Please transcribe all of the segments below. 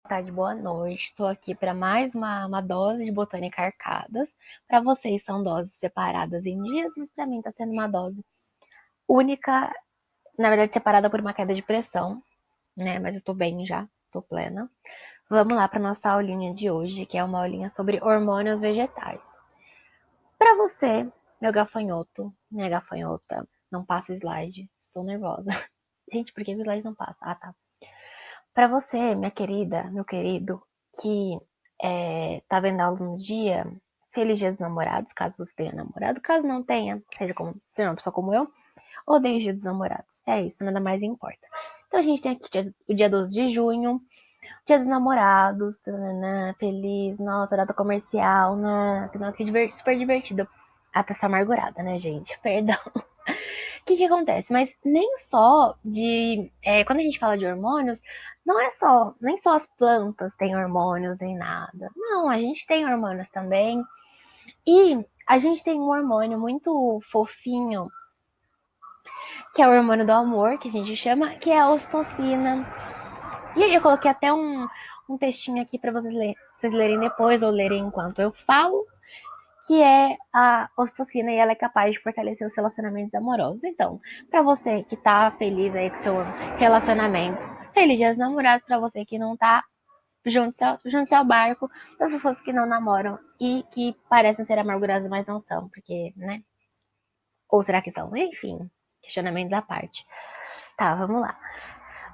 Tarde, boa noite. Estou aqui para mais uma dose de Botânica Arcadas. Para vocês são doses separadas em dias, mas para mim está sendo uma dose única, na verdade separada por uma queda de pressão, né? Mas eu estou bem já, estou plena. Vamos lá para nossa aulinha de hoje, que é uma aulinha sobre hormônios vegetais. Para você, meu gafanhoto, minha gafanhota, não passa o slide, estou nervosa. Gente, por que o slide não passa? Ah, tá. Para você, minha querida, meu querido, que tá vendo aula no dia, feliz dia dos namorados, caso você tenha namorado. Caso não tenha, seja uma pessoa como eu, odeio dia dos namorados. É isso, nada mais importa. Então a gente tem aqui o dia 12 de junho, dia dos namorados, tanana, feliz, nossa, data comercial, né? Que super divertido. A pessoa amargurada, né, gente? Perdão. O que acontece? Mas nem só de. Quando a gente fala de hormônios, não é só. Nem só as plantas têm hormônios nem nada. Não, a gente tem hormônios também. E a gente tem um hormônio muito fofinho, que é o hormônio do amor, que a gente chama, que é a ocitocina. E aí eu coloquei até um textinho aqui para vocês lerem depois ou lerem enquanto eu falo, que é a ocitocina e ela é capaz de fortalecer os relacionamentos amorosos. Então, para você que tá feliz aí com seu relacionamento, feliz dia dos namorados. Para você que não tá, junte-se ao barco das pessoas que não namoram e que parecem ser amarguradas, mas não são, porque, né? Ou será que são? Enfim, questionamentos à parte. Tá, vamos lá.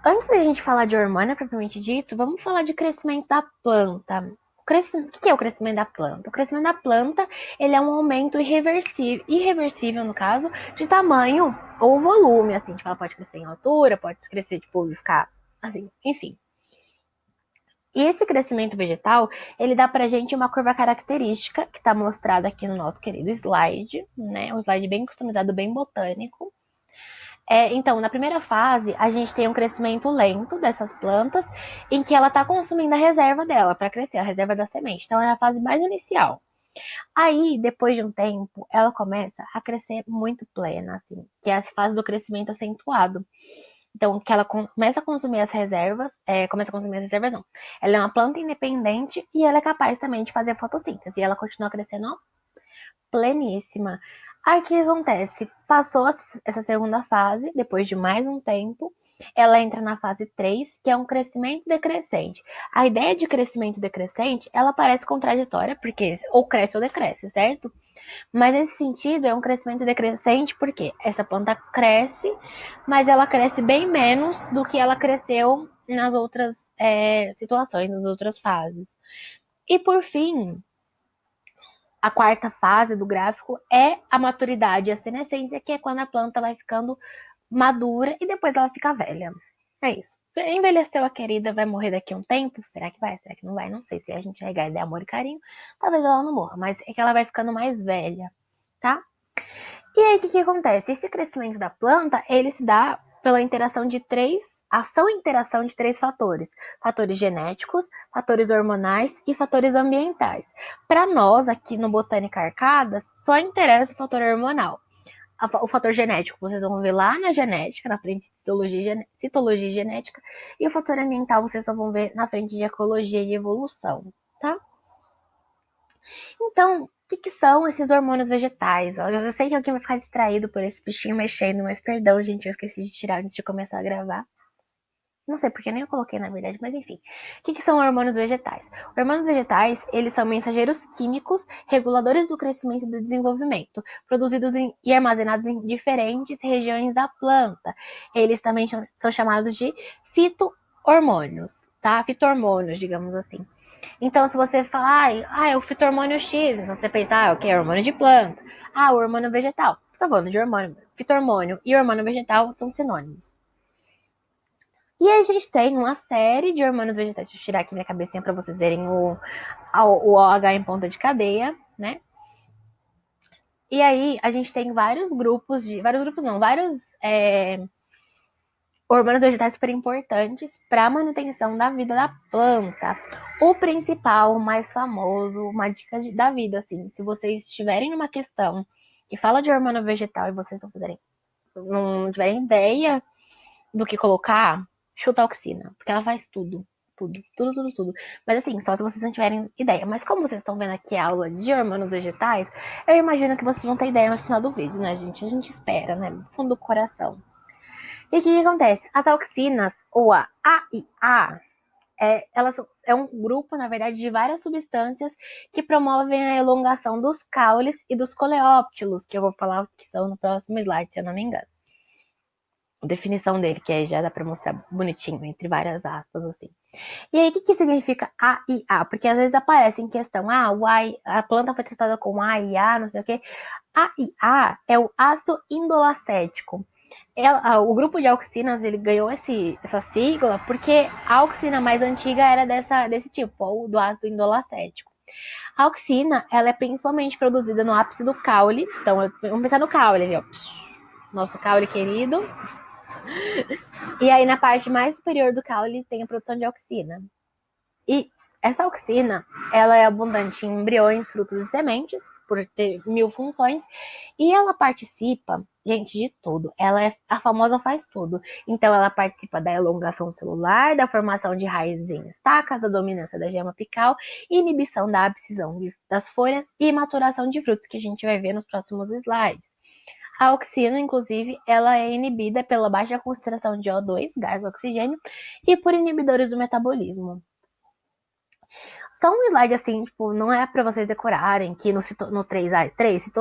Antes da gente falar de hormônio propriamente dito, vamos falar de crescimento da planta. O que é o crescimento da planta? O crescimento da planta, ele é um aumento irreversível no caso, de tamanho ou volume, assim, tipo, ela pode crescer em altura, pode crescer, tipo, ficar assim, enfim. E esse crescimento vegetal, ele dá pra gente uma curva característica, que está mostrada aqui no nosso querido slide, né? Um slide bem customizado, bem botânico. Então, na primeira fase, a gente tem um crescimento lento dessas plantas, em que ela está consumindo a reserva dela para crescer, a reserva da semente. Então, é a fase mais inicial. Aí, depois de um tempo, ela começa a crescer muito plena, assim, que é a fase do crescimento acentuado. Então, que ela começa a consumir as reservas, começa a consumir as reservas não. Ela é uma planta independente e ela é capaz também de fazer fotossíntese. E ela continua crescendo pleníssima. Aí o que acontece? Passou essa segunda fase, depois de mais um tempo, ela entra na fase 3, que é um crescimento decrescente. A ideia de crescimento decrescente, ela parece contraditória, porque ou cresce ou decresce, certo? Mas nesse sentido, é um crescimento decrescente porque essa planta cresce, mas ela cresce bem menos do que ela cresceu nas outras situações, nas outras fases. E por fim, a quarta fase do gráfico é a maturidade e a senescência, que é quando a planta vai ficando madura e depois ela fica velha. É isso. Envelheceu a querida, vai morrer daqui a um tempo? Será que vai? Será que não vai? Não sei. Se a gente regar e der amor e carinho, talvez ela não morra, mas é que ela vai ficando mais velha, tá? E aí, o que acontece? Esse crescimento da planta, ele se dá pela interação de ação e interação de três fatores. Fatores genéticos, fatores hormonais e fatores ambientais. Para nós, aqui no Botânica Arcadas, só interessa o fator hormonal. O fator genético, vocês vão ver lá na genética, na frente de citologia e genética, e o fator ambiental vocês só vão ver na frente de ecologia e evolução, tá? Então, que são esses hormônios vegetais? Eu sei que alguém vai ficar distraído por esse bichinho mexendo, mas perdão, gente, eu esqueci de tirar antes de começar a gravar. Não sei porque nem eu coloquei, na verdade, mas enfim. O que são hormônios vegetais? Hormônios vegetais, eles são mensageiros químicos, reguladores do crescimento e do desenvolvimento, produzidos e armazenados em diferentes regiões da planta. Eles também são chamados de fito-hormônios, tá? Fito-hormônios, digamos assim. Então, se você falar, é o fito-hormônio X, você pensa, o que é hormônio de planta? O hormônio vegetal. Tá falando de hormônio. Fito-hormônio e hormônio vegetal são sinônimos. E a gente tem uma série de hormônios vegetais. Deixa eu tirar aqui minha cabecinha para vocês verem o OH em ponta de cadeia, né? E aí a gente tem vários grupos vários hormônios vegetais super importantes para a manutenção da vida da planta. O principal, o mais famoso, uma dica da vida, assim, se vocês estiverem numa questão que fala de hormônio vegetal e vocês não tiverem ideia do que colocar, chuta a auxina, porque ela faz tudo. tudo, tudo, tudo, tudo. Mas assim, só se vocês não tiverem ideia. Mas como vocês estão vendo aqui a aula de hormônios vegetais, eu imagino que vocês vão ter ideia no final do vídeo, né, gente? A gente espera, né, no fundo do coração. E o que acontece? As auxinas, ou a AIA, é um grupo, na verdade, de várias substâncias que promovem a elongação dos caules e dos coleóptilos, que eu vou falar que são no próximo slide, se eu não me engano. A definição dele, que aí já dá pra mostrar bonitinho, entre várias aspas, assim. E aí, o que significa AIA? Porque às vezes aparece em questão, a planta foi tratada com AIA, não sei o quê. AIA é o ácido indolacético. O grupo de auxinas, ele ganhou essa sigla porque a auxina mais antiga era desse tipo, ou do ácido indolacético. A auxina, ela é principalmente produzida no ápice do caule. Então, vamos pensar no caule ali, ó. Nosso caule querido. E aí, na parte mais superior do caule, tem a produção de auxina. E essa auxina, ela é abundante em embriões, frutos e sementes, por ter 1000 funções, e ela participa, gente, de tudo. Ela é a famosa faz tudo. Então, ela participa da elongação celular, da formação de raízes em estacas, da dominância da gema apical, inibição da abscisão das folhas e maturação de frutos, que a gente vai ver nos próximos slides. A auxina, inclusive, ela é inibida pela baixa concentração de O2, gás oxigênio, e por inibidores do metabolismo. Só um slide assim, tipo, não é pra vocês decorarem que no 3,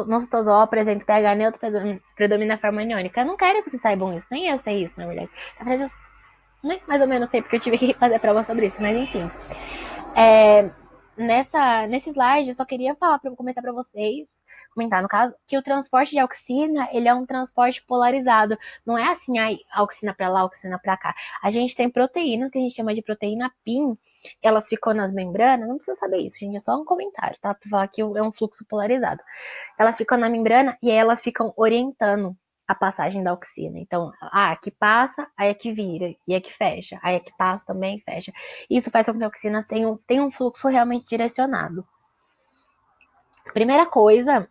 no citosol apresenta pH neutro, predomina a forma aniônica. Eu não quero que vocês saibam isso, nem eu sei isso, na verdade. Na verdade, eu nem mais ou menos sei, porque eu tive que fazer prova sobre isso, mas enfim. Nesse slide, eu só queria comentar pra vocês, comentar no caso, que o transporte de auxina, ele é um transporte polarizado. Não é assim, a auxina pra lá, a auxina pra cá. A gente tem proteínas que a gente chama de proteína PIN, elas ficam nas membranas, não precisa saber isso, gente, é só um comentário, tá? Pra falar que é um fluxo polarizado. Elas ficam na membrana e aí elas ficam orientando a passagem da auxina. Então, aqui passa, aí aqui vira, e aqui fecha, aí aqui passa também e fecha. Isso faz com que a auxina tenha um fluxo realmente direcionado. Primeira coisa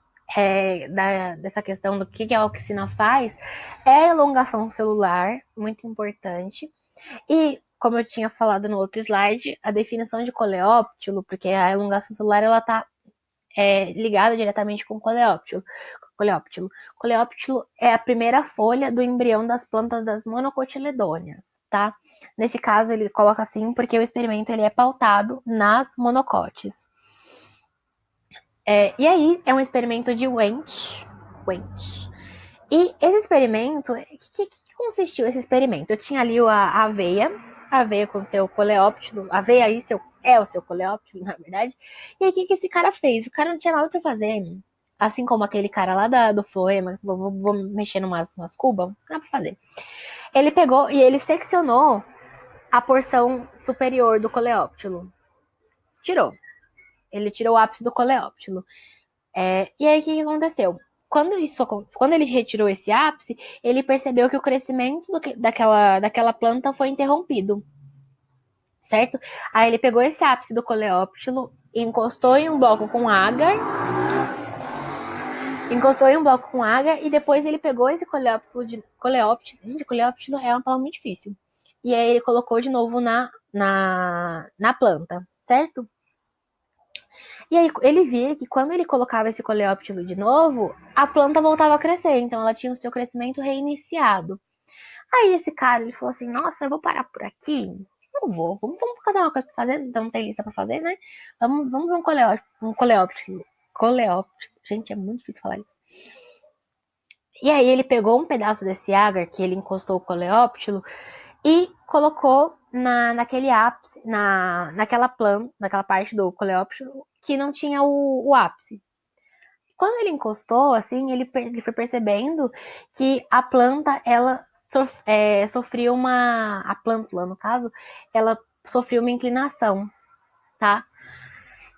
dessa questão do que a auxina faz é a elongação celular, muito importante. E, como eu tinha falado no outro slide, a definição de coleóptilo, porque a elongação celular ela está ligada diretamente com coleóptilo. Coleóptilo é a primeira folha do embrião das plantas das monocotiledôneas, tá? Nesse caso, ele coloca assim porque o experimento ele é pautado nas monocotes. E aí, é um experimento de Wentz. E esse experimento, que consistiu esse experimento? Eu tinha ali a aveia com seu coleóptilo, aveia aí é o seu coleóptilo, na verdade. E aí, o que esse cara fez? O cara não tinha nada pra fazer. Assim como aquele cara lá do Floema, vou mexer umas cubas, não dá pra fazer. Ele pegou e ele seccionou a porção superior do coleóptilo. Ele tirou o ápice do coleóptilo. E aí, o que aconteceu? Quando ele retirou esse ápice, ele percebeu que o crescimento daquela planta foi interrompido, certo? Aí ele pegou esse ápice do coleóptilo, encostou em um bloco com agar, e depois ele pegou esse coleóptilo, gente, coleóptilo é uma palavra muito difícil, e aí ele colocou de novo na planta, certo? E aí ele via que quando ele colocava esse coleóptilo de novo, a planta voltava a crescer, então ela tinha o seu crescimento reiniciado. Aí esse cara, ele falou assim, nossa, eu vou parar por aqui? Não vou, vamos fazer uma coisa pra fazer, então não tem lista pra fazer, né? Vamos ver um coleóptilo. Gente, é muito difícil falar isso. E aí ele pegou um pedaço desse agar que ele encostou o coleóptilo e colocou naquele ápice, naquela parte do coleóptilo que não tinha o ápice. Quando ele encostou, assim, ele foi percebendo que a planta, ela sofria a plântula, no caso, ela sofreu uma inclinação, tá?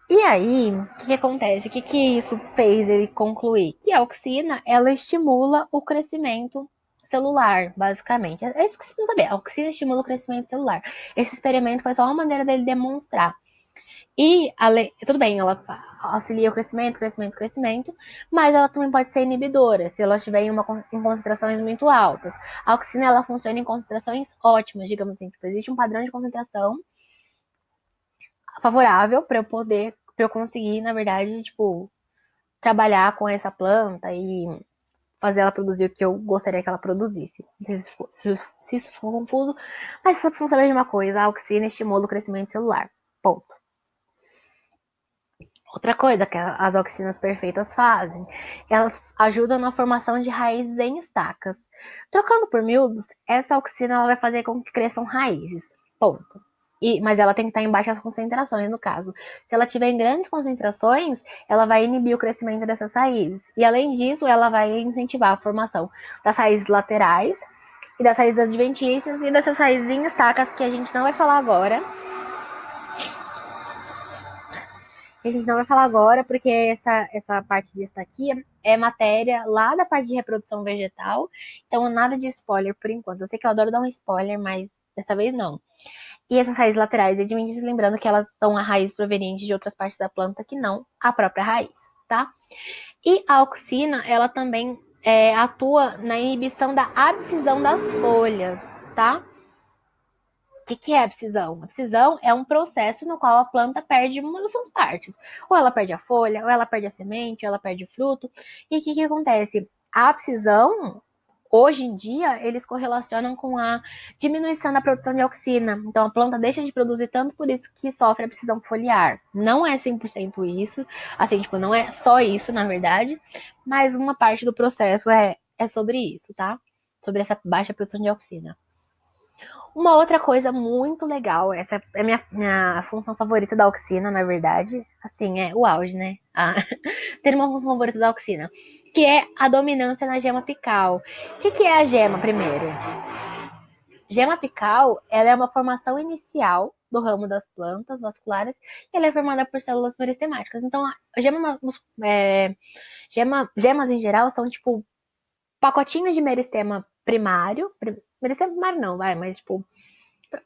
E aí, o que acontece? O que isso fez ele concluir? Que a auxina, ela estimula o crescimento celular, basicamente. É isso que vocês precisam saber. A auxina estimula o crescimento celular. Esse experimento foi só uma maneira dele demonstrar. E, tudo bem, ela auxilia o crescimento, mas ela também pode ser inibidora, se ela estiver em concentrações muito altas. A auxina, ela funciona em concentrações ótimas, digamos assim. Tipo, existe um padrão de concentração favorável para eu conseguir, na verdade, tipo, trabalhar com essa planta e fazer ela produzir o que eu gostaria que ela produzisse. Não sei se isso for confuso, mas vocês precisam saber de uma coisa: a auxina estimula o crescimento celular. Ponto. Outra coisa que as auxinas perfeitas fazem, elas ajudam na formação de raízes em estacas. Trocando por miúdos, essa auxina ela vai fazer com que cresçam raízes. Ponto. Mas ela tem que estar em baixas concentrações, no caso. Se ela tiver em grandes concentrações, ela vai inibir o crescimento dessas raízes. E além disso, ela vai incentivar a formação das raízes laterais e das raízes adventícias e dessas raízes em estacas que a gente não vai falar agora. A gente não vai falar agora, porque essa parte disso aqui é matéria lá da parte de reprodução vegetal. Então, nada de spoiler por enquanto. Eu sei que eu adoro dar um spoiler, mas dessa vez não. E essas raízes laterais adventicias, lembrando que elas são a raiz proveniente de outras partes da planta que não a própria raiz, tá? E a auxina, ela também atua na inibição da abscisão das folhas, tá? O que é a abscisão? A abscisão é um processo no qual a planta perde uma das suas partes. Ou ela perde a folha, ou ela perde a semente, ou ela perde o fruto. E o que acontece? A abscisão, hoje em dia, eles correlacionam com a diminuição da produção de auxina. Então, a planta deixa de produzir tanto, por isso que sofre abscisão foliar. Não é 100% isso, assim, tipo, não é só isso, na verdade, mas uma parte do processo é sobre isso, tá? Sobre essa baixa produção de auxina. Uma outra coisa muito legal, essa é minha função favorita da auxina, na verdade. Assim, é o auge, né? Ter uma função favorita da auxina, que é a dominância na gema apical. O que é a gema, primeiro? Gema apical, ela é uma formação inicial do ramo das plantas vasculares e ela é formada por células meristemáticas. Então, gemas em geral são tipo pacotinhos de meristema primário. Meristema primário não, vai, mas tipo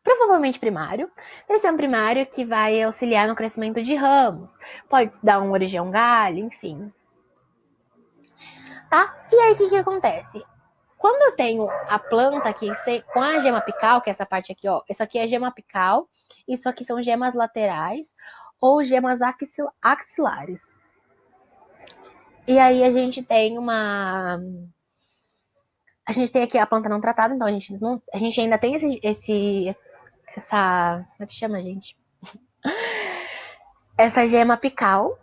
provavelmente primário. Meristema primário que vai auxiliar no crescimento de ramos. Pode dar uma origem a um galho, enfim. Tá? E aí, o que acontece? Quando eu tenho a planta aqui com a gema apical, que é essa parte aqui, ó. Isso aqui é gema apical. Isso aqui são gemas laterais ou gemas axilares. E aí a gente tem a gente tem aqui a planta não tratada, então a gente ainda tem essa. Como é que chama, gente? Essa gema apical.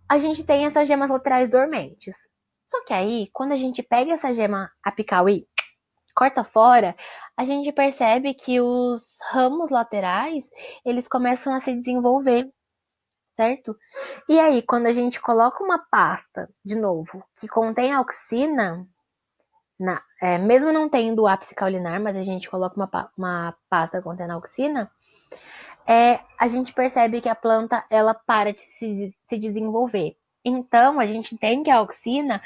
A gente tem essas gemas laterais dormentes. Só que aí, quando a gente pega essa gema apical e corta fora, a gente percebe que os ramos laterais, eles começam a se desenvolver, certo? E aí, quando a gente coloca uma pasta, de novo, que contém auxina, mesmo não tendo o ápice caulinar, mas a gente coloca uma pasta contendo auxina, a gente percebe que a planta ela para de se desenvolver. Então, a gente tem que a auxina,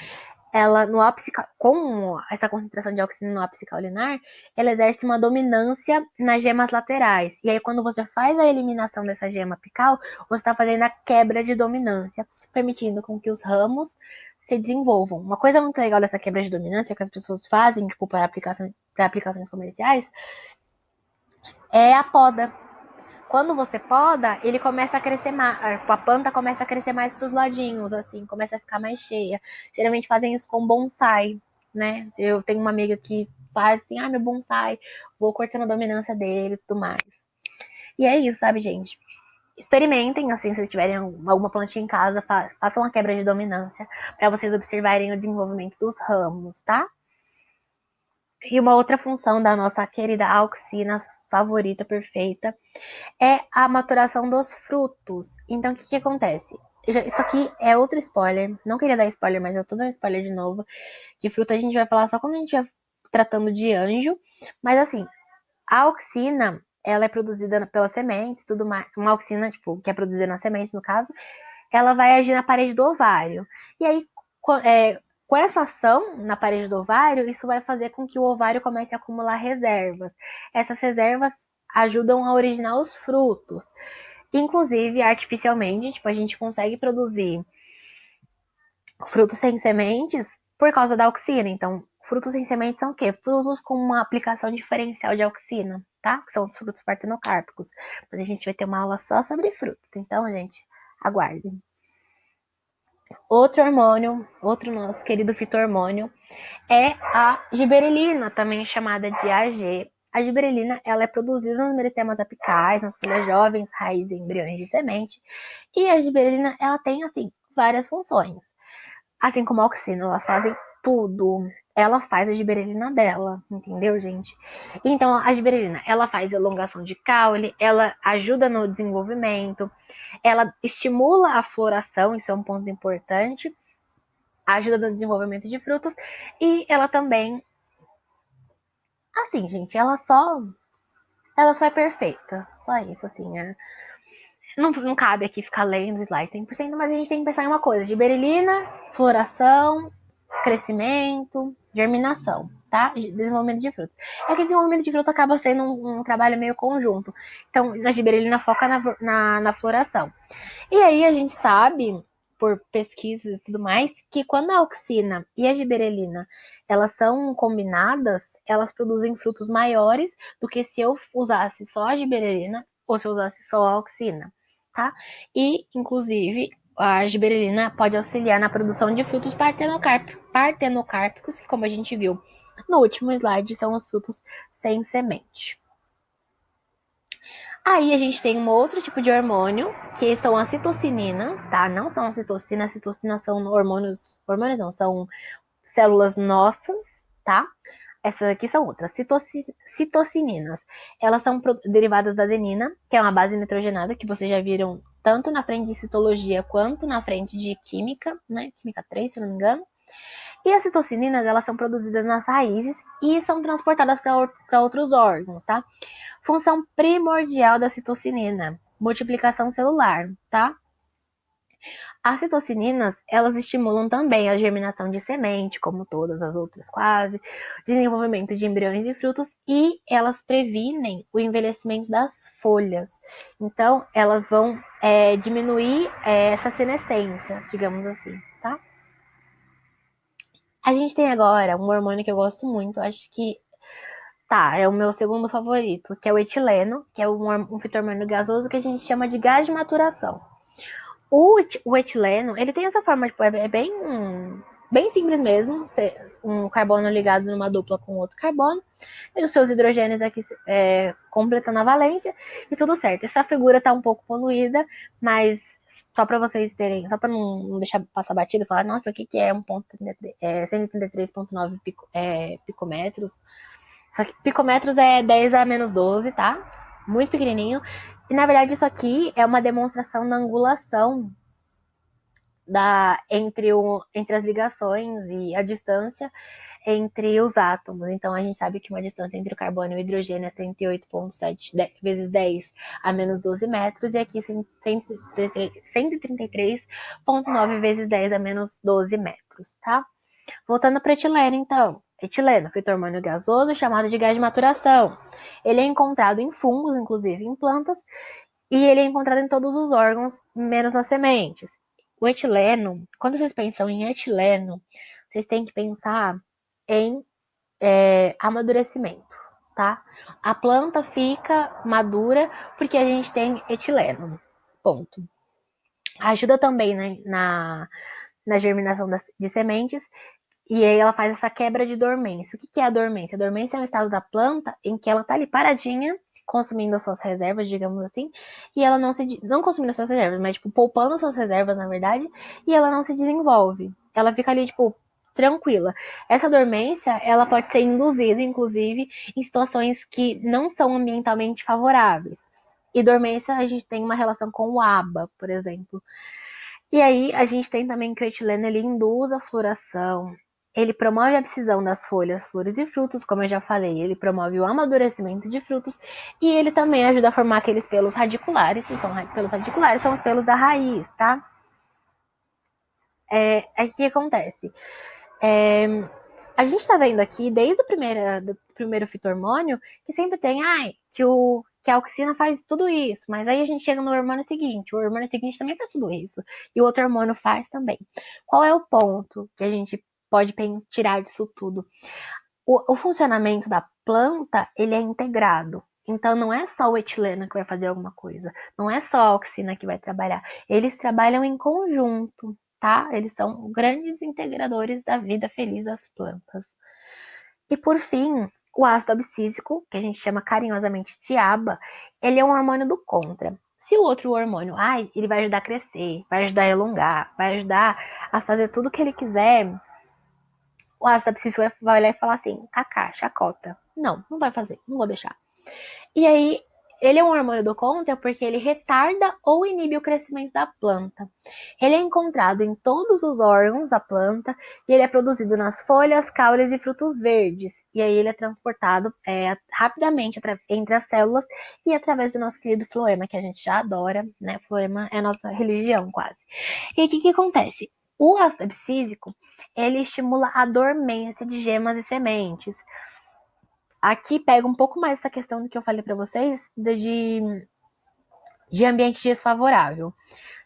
ela no ápice, com essa concentração de auxina no ápice caulinar, ela exerce uma dominância nas gemas laterais. E aí, quando você faz a eliminação dessa gema apical, você está fazendo a quebra de dominância, permitindo com que os ramos se desenvolvam. Uma coisa muito legal dessa quebra de dominância que as pessoas fazem, tipo, para aplicações comerciais, é a poda. Quando você poda, ele começa a crescer mais, a planta começa a crescer mais para os ladinhos, assim, começa a ficar mais cheia. Geralmente fazem isso com bonsai, né? Eu tenho uma amiga que faz assim, meu bonsai, vou cortando a dominância dele e tudo mais. E é isso, sabe, gente? Experimentem, assim, se tiverem alguma plantinha em casa, façam uma quebra de dominância para vocês observarem o desenvolvimento dos ramos, tá? E uma outra função da nossa querida auxina favorita, perfeita, é a maturação dos frutos. Então, o que acontece? Isso aqui é outro spoiler. Não queria dar spoiler, mas eu tô dando spoiler de novo. Que fruta a gente vai falar só quando a gente vai tratando de anjo. Mas assim, a auxina, ela é produzida pelas sementes, tudo mais. Uma auxina, tipo, que é produzida na semente, no caso, ela vai agir na parede do ovário. E aí, com essa ação na parede do ovário, isso vai fazer com que o ovário comece a acumular reservas. Essas reservas ajudam a originar os frutos. Inclusive, artificialmente, tipo, a gente consegue produzir frutos sem sementes por causa da auxina. Então, frutos sem sementes são o quê? Frutos com uma aplicação diferencial de auxina, tá? Que são os frutos partenocárpicos. Mas a gente vai ter uma aula só sobre frutos. Então, gente, aguardem. Outro hormônio, outro nosso querido fito-hormônio, é a giberelina, também chamada de AG. A giberelina, ela é produzida nos meristemas apicais, nas folhas jovens, raízes e embriões de semente. E a giberelina, ela tem, assim, várias funções. Assim como a auxina, elas fazem tudo. Ela faz a giberelina dela, entendeu, gente? Então, a giberelina, ela faz elongação de caule, ela ajuda no desenvolvimento, ela estimula a floração, isso é um ponto importante, ajuda no desenvolvimento de frutos, e ela também, assim, gente, ela só é perfeita, só isso, assim, não cabe aqui ficar lendo o slide 100%, mas a gente tem que pensar em uma coisa, giberelina, floração, crescimento, germinação, tá? Desenvolvimento de frutos. É que desenvolvimento de fruto acaba sendo um trabalho meio conjunto. Então, a giberelina foca na floração. E aí a gente sabe, por pesquisas e tudo mais, que quando a auxina e a giberelina elas são combinadas, elas produzem frutos maiores do que se eu usasse só a giberelina ou se eu usasse só a auxina, tá? E, inclusive, a giberelina pode auxiliar na produção de frutos partenocárpicos, que, como a gente viu no último slide, são os frutos sem semente. Aí a gente tem um outro tipo de hormônio, que são as citocininas, tá? Não são citocinas, citocinas são hormônios não, são células nossas, tá? Essas aqui são outras, citocininas. Elas são derivadas da adenina, que é uma base nitrogenada, que vocês já viram tanto na frente de citologia quanto na frente de química, né? Química 3, se não me engano. E as citocininas, elas são produzidas nas raízes e são transportadas para outros órgãos, tá? Função primordial da citocinina, multiplicação celular, tá? As citocininas, elas estimulam também a germinação de semente, como todas as outras quase, desenvolvimento de embriões e frutos, e elas previnem o envelhecimento das folhas. Então, elas vão diminuir essa senescência, digamos assim, tá? A gente tem agora um hormônio que eu gosto muito, acho que é o meu segundo favorito, que é o etileno, que é um fito-hormônio gasoso que a gente chama de gás de maturação. O etileno, ele tem essa forma, tipo, é bem simples mesmo, um carbono ligado numa dupla com outro carbono, e os seus hidrogênios aqui completando a valência, e tudo certo. Essa figura tá um pouco poluída, mas só para vocês terem, só para não deixar passar batido e falar, nossa, o que é 133,9 picômetros? Só que picômetros é 10 a menos 12, tá? Muito pequenininho. E na verdade isso aqui é uma demonstração da angulação entre as ligações e a distância entre os átomos. Então a gente sabe que uma distância entre o carbono e o hidrogênio é 108,7 vezes 10 a menos 12 metros, e aqui 133,9 vezes 10 a menos 12 metros, tá? Voltando para etileno, então. Etileno, fito-hormônio gasoso chamado de gás de maturação. Ele é encontrado em fungos, inclusive em plantas, e ele é encontrado em todos os órgãos, menos nas sementes. O etileno, quando vocês pensam em etileno, vocês têm que pensar em amadurecimento, tá? A planta fica madura porque a gente tem etileno. Ponto. Ajuda também, né, na germinação de sementes, e aí ela faz essa quebra de dormência. O que é a dormência? A dormência é um estado da planta em que ela tá ali paradinha, consumindo as suas reservas, digamos assim, e ela não consumindo as suas reservas, mas tipo poupando as suas reservas, na verdade, e ela não se desenvolve. Ela fica ali tipo tranquila. Essa dormência, ela pode ser induzida, inclusive, em situações que não são ambientalmente favoráveis. E dormência a gente tem uma relação com o ABA, por exemplo. E aí a gente tem também que o etileno ele induz a floração, ele promove a abscisão das folhas, flores e frutos, como eu já falei, ele promove o amadurecimento de frutos e ele também ajuda a formar aqueles pelos radiculares, que são pelos radiculares, são os pelos da raiz, tá? Aí o que acontece? A gente tá vendo aqui, desde do primeiro fito-hormônio, que sempre tem, que a auxina faz tudo isso, mas aí a gente chega no hormônio seguinte, o hormônio seguinte também faz tudo isso, e o outro hormônio faz também. Qual é o ponto que a gente pode tirar disso tudo? O funcionamento da planta, ele é integrado. Então não é só o etileno que vai fazer alguma coisa, não é só a auxina que vai trabalhar. Eles trabalham em conjunto, tá? Eles são grandes integradores da vida feliz das plantas. E por fim, o ácido abscísico, que a gente chama carinhosamente de ABA, ele é um hormônio do contra. Se o outro hormônio, ele vai ajudar a crescer, vai ajudar a elongar, vai ajudar a fazer tudo o que ele quiser, o ácido abscísico vai olhar e falar assim, cacá, chacota. Não, não vai fazer, não vou deixar. E aí, ele é um hormônio do contra porque ele retarda ou inibe o crescimento da planta. Ele é encontrado em todos os órgãos da planta e ele é produzido nas folhas, caules e frutos verdes. E aí ele é transportado rapidamente entre as células e através do nosso querido floema, que a gente já adora, né? Floema é a nossa religião quase. E aí, o que acontece? O ácido abscísico, ele estimula a dormência de gemas e sementes. Aqui pega um pouco mais essa questão do que eu falei para vocês de ambiente desfavorável.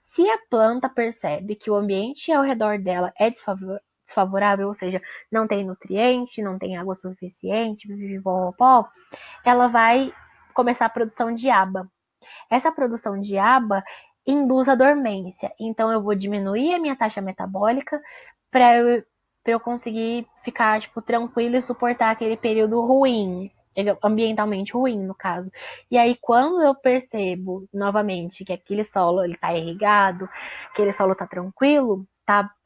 Se a planta percebe que o ambiente ao redor dela é desfavorável, ou seja, não tem nutriente, não tem água suficiente, ela vai começar a produção de aba. Essa produção de aba induz a dormência. Então eu vou diminuir a minha taxa metabólica para eu conseguir ficar tipo tranquilo e suportar aquele período ruim, ambientalmente ruim no caso. E aí quando eu percebo novamente que aquele solo ele tá irrigado, aquele solo tá tranquilo,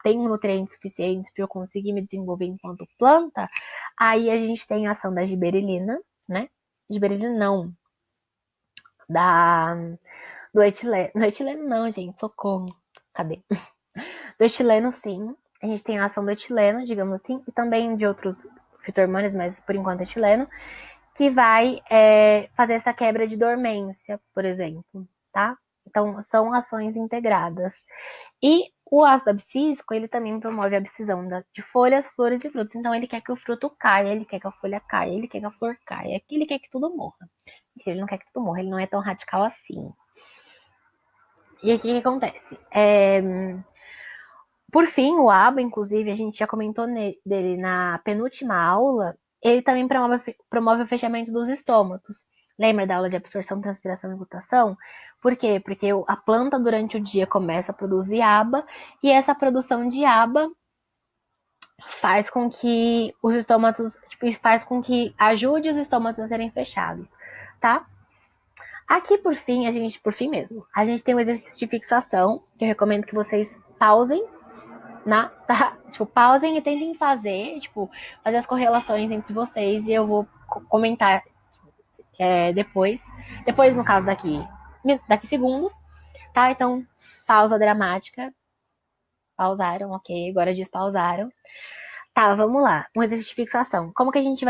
tem nutrientes suficientes para eu conseguir me desenvolver enquanto planta, aí a gente tem a ação da giberelina, né? Giberelina não, da do etileno. Do etileno não, gente, socorro. Cadê? Do etileno, sim. A gente tem a ação do etileno, digamos assim, e também de outros fitohormônios, mas por enquanto etileno, que vai fazer essa quebra de dormência, por exemplo, tá? Então, são ações integradas. E o ácido abscísico, ele também promove a abscisão de folhas, flores e frutos. Então, ele quer que o fruto caia, ele quer que a folha caia, ele quer que a flor caia, ele quer que tudo morra. Ele não quer que tudo morra, ele não é tão radical assim. E aqui o que acontece? Por fim, o ABA, inclusive, a gente já comentou dele na penúltima aula, ele também promove o fechamento dos estômatos. Lembra da aula de absorção, transpiração e gutação? Por quê? Porque a planta durante o dia começa a produzir ABA e essa produção de ABA faz com que os estômatos, faz com que ajude os estômatos a serem fechados, tá? Aqui, por fim mesmo, a gente tem um exercício de fixação, que eu recomendo que vocês pausem, tá? Pausem e tentem fazer as correlações entre vocês e eu vou comentar depois. Depois, no caso, daqui segundos, tá? Então, pausa dramática. Pausaram, ok. Agora despausaram. Tá, vamos lá. Um exercício de fixação. Como que a gente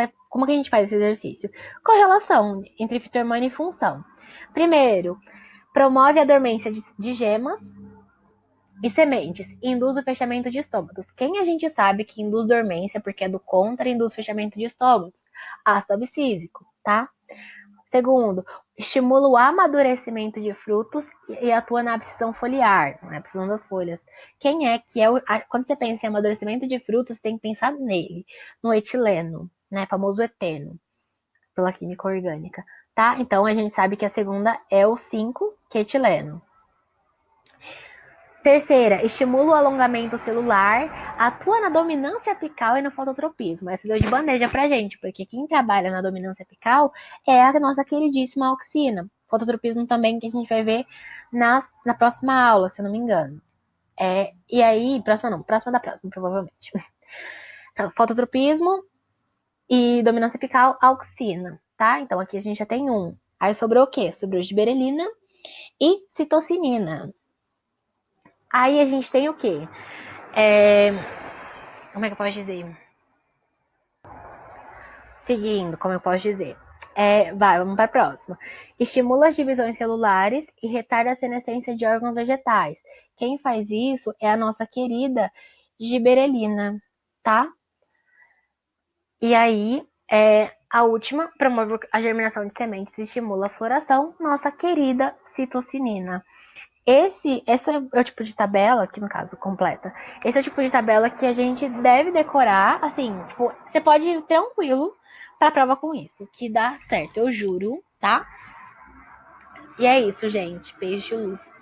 faz esse exercício? Correlação entre fitohormônio e função. Primeiro, promove a dormência de gemas e sementes. Induz o fechamento de estômatos. Quem a gente sabe que induz dormência, porque é do contra, induz fechamento de estômatos? Ácido abscísico, tá? Segundo, estimula o amadurecimento de frutos e atua na abscisão foliar, na abscisão das folhas. Quem é que é quando você pensa em amadurecimento de frutos, você tem que pensar nele, no etileno, né, famoso eteno, pela química orgânica, tá? Então a gente sabe que a segunda é o 5, que é etileno. Terceira, estimula o alongamento celular, atua na dominância apical e no fototropismo. Essa deu de bandeja pra gente, porque quem trabalha na dominância apical é a nossa queridíssima auxina. Fototropismo também que a gente vai ver na próxima aula, se eu não me engano. E aí, próxima da próxima, provavelmente. Então, fototropismo e dominância apical, auxina, tá? Então aqui a gente já tem um. Aí sobrou o quê? Sobrou giberelina e citocinina. Aí a gente tem o quê? Como é que eu posso dizer? Seguindo, como eu posso dizer? Vamos para a próxima. Estimula as divisões celulares e retarda a senescência de órgãos vegetais. Quem faz isso é a nossa querida giberelina, tá? E aí, a última, promove a germinação de sementes e estimula a floração, nossa querida citocinina. Esse é o tipo de tabela, aqui no caso, completa. Esse é o tipo de tabela que a gente deve decorar, assim, você pode ir tranquilo pra prova com isso, que dá certo, eu juro. tá? E é isso, gente. Beijo de luz.